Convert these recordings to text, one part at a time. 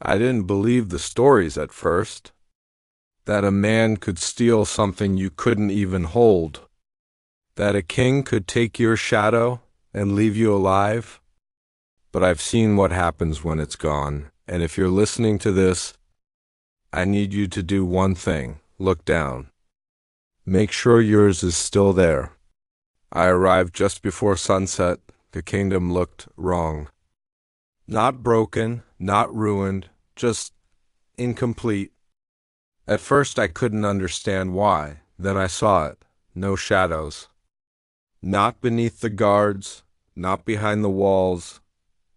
I didn't believe the stories at first, that a man could steal something you couldn't even hold, that a king could take your shadow and leave you alive. But I've seen what happens when it's gone, and if you're listening to this, I need you to do one thing. Look down. Make sure yours is still there. I arrived just before sunset. The kingdom looked wrong. Not broken, not ruined, just incomplete. At first I couldn't understand why. Then I saw it. No shadows. Not beneath the guards, not behind the walls,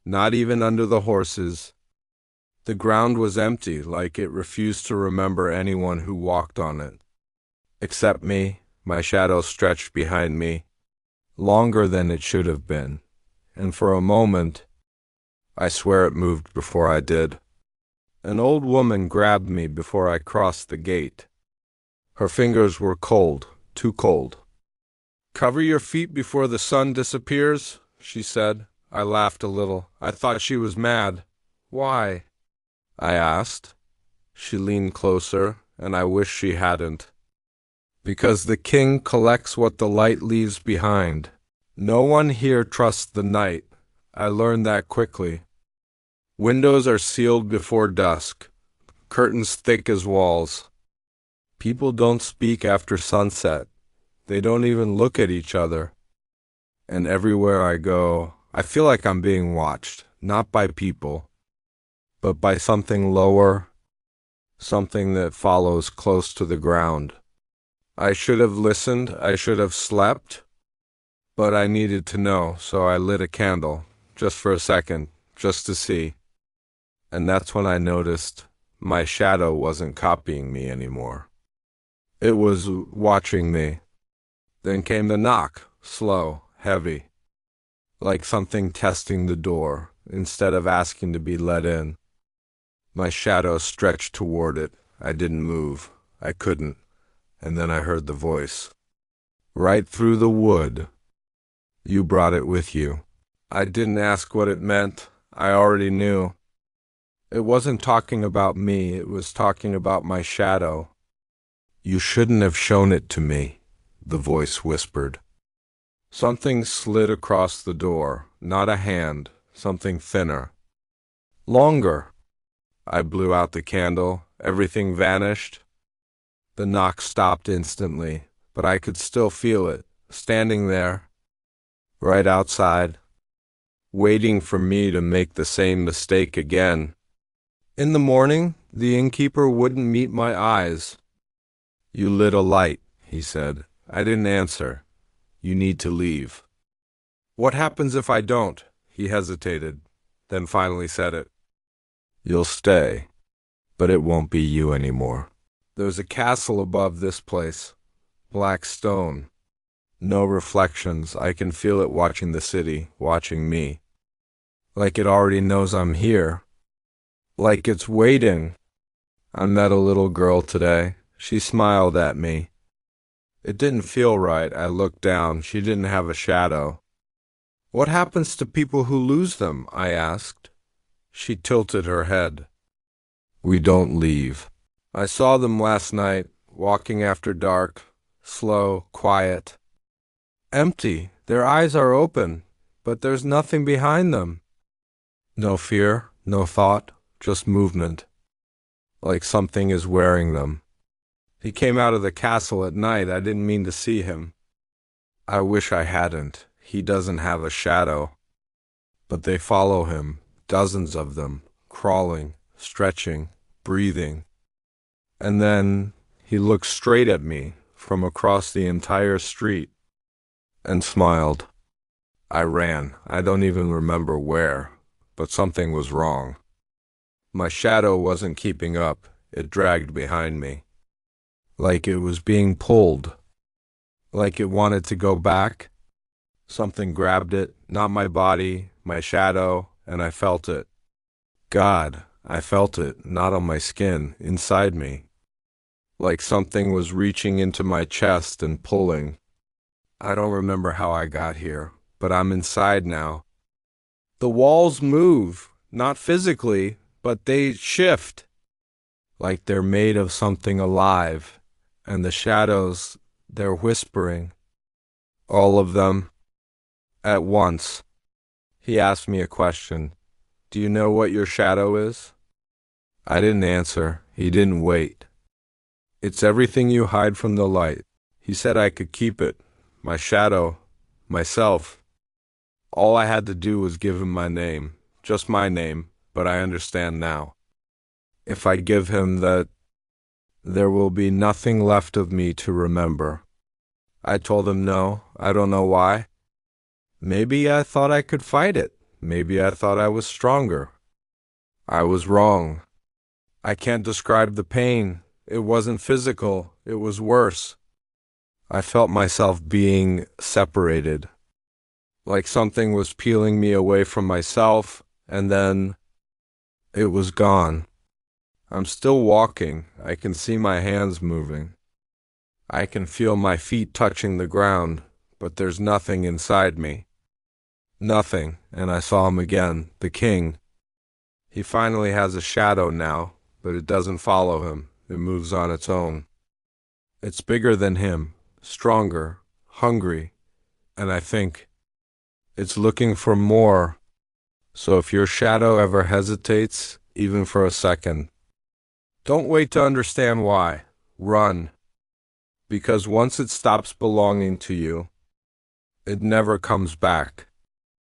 not even under the horses. The ground was empty, like it refused to remember anyone who walked on it. Except me. My shadow stretched behind me, longer than it should have been, and for a moment, I swear it moved before I did. An old woman grabbed me before I crossed the gate. Her fingers were cold, too cold. "Cover your feet before the sun disappears," she said. I laughed a little. I thought she was mad. "Why?" I asked. She leaned closer, and I wished she hadn't. "Because the king collects what the light leaves behind. No one here trusts the night. I learned that quickly. Windows are sealed before dusk, curtains thick as walls. People don't speak after sunset. They don't even look at each other. And everywhere I go, I feel like I'm being watched, not by people, but by something lower, something that follows close to the ground. I should have listened, I should have slept, but I needed to know, so I lit a candle, just for a second, just to see. And that's when I noticed my shadow wasn't copying me anymore. It was watching me. Then came the knock, slow, heavy, like something testing the door, instead of asking to be let in. My shadow stretched toward it. I didn't move. I couldn't. And then I heard the voice. "Right through the wood. You brought it with you." I didn't ask what it meant. I already knew. It wasn't talking about me. It was talking about my shadow. "You shouldn't have shown it to me," the voice whispered. Something slid across the door. Not a hand. Something thinner. Longer. I blew out the candle. Everything vanished. The knock stopped instantly, but I could still feel it, standing there, right outside, waiting for me to make the same mistake again. In the morning, the innkeeper wouldn't meet my eyes. "You lit a light," he said. I didn't answer. "You need to leave." "What happens if I don't?" He hesitated, then finally said it. "You'll stay, but it won't be you anymore. There's a castle above this place, black stone. No reflections. I can feel it watching the city, watching me. Like it already knows I'm here. Like it's waiting. I met a little girl today. She smiled at me. It didn't feel right. I looked down. She didn't have a shadow. "What happens to people who lose them?" I asked. She tilted her head. "We don't leave. I saw them last night, walking after dark, slow, quiet. Empty. Their eyes are open, but there's nothing behind them. No fear, no thought, just movement. Like something is wearing them. He came out of the castle at night. I didn't mean to see him. I wish I hadn't. He doesn't have a shadow. But they follow him, dozens of them, crawling, stretching, breathing. And then he looked straight at me from across the entire street and smiled. I ran. I don't even remember where, but something was wrong. My shadow wasn't keeping up. It dragged behind me. Like it was being pulled. Like it wanted to go back. Something grabbed it, not my body, my shadow, and I felt it. God, I felt it, not on my skin, inside me. Like something was reaching into my chest and pulling. I don't remember how I got here, but I'm inside now. The walls move, not physically, but they shift like they're made of something alive, and the shadows, they're whispering, all of them at once. He asked me a question. Do you know what your shadow is? I didn't answer. He didn't wait. It's everything you hide from the light. He said I could keep it, my shadow, myself. All I had to do was give him my name, just my name, but I understand now. If I give him that, there will be nothing left of me to remember. I told him no, I don't know why. Maybe I thought I could fight it. Maybe I thought I was stronger. I was wrong. I can't describe the pain. It wasn't physical, it was worse. I felt myself being separated, like something was peeling me away from myself, and then it was gone. I'm still walking. I can see my hands moving. I can feel my feet touching the ground, but there's nothing inside me. Nothing, and I saw him again, the king. He finally has a shadow now, but it doesn't follow him. It moves on its own. It's bigger than him, stronger, hungry, and I think it's looking for more. So if your shadow ever hesitates, even for a second, don't wait to understand why. Run. Because once it stops belonging to you, it never comes back.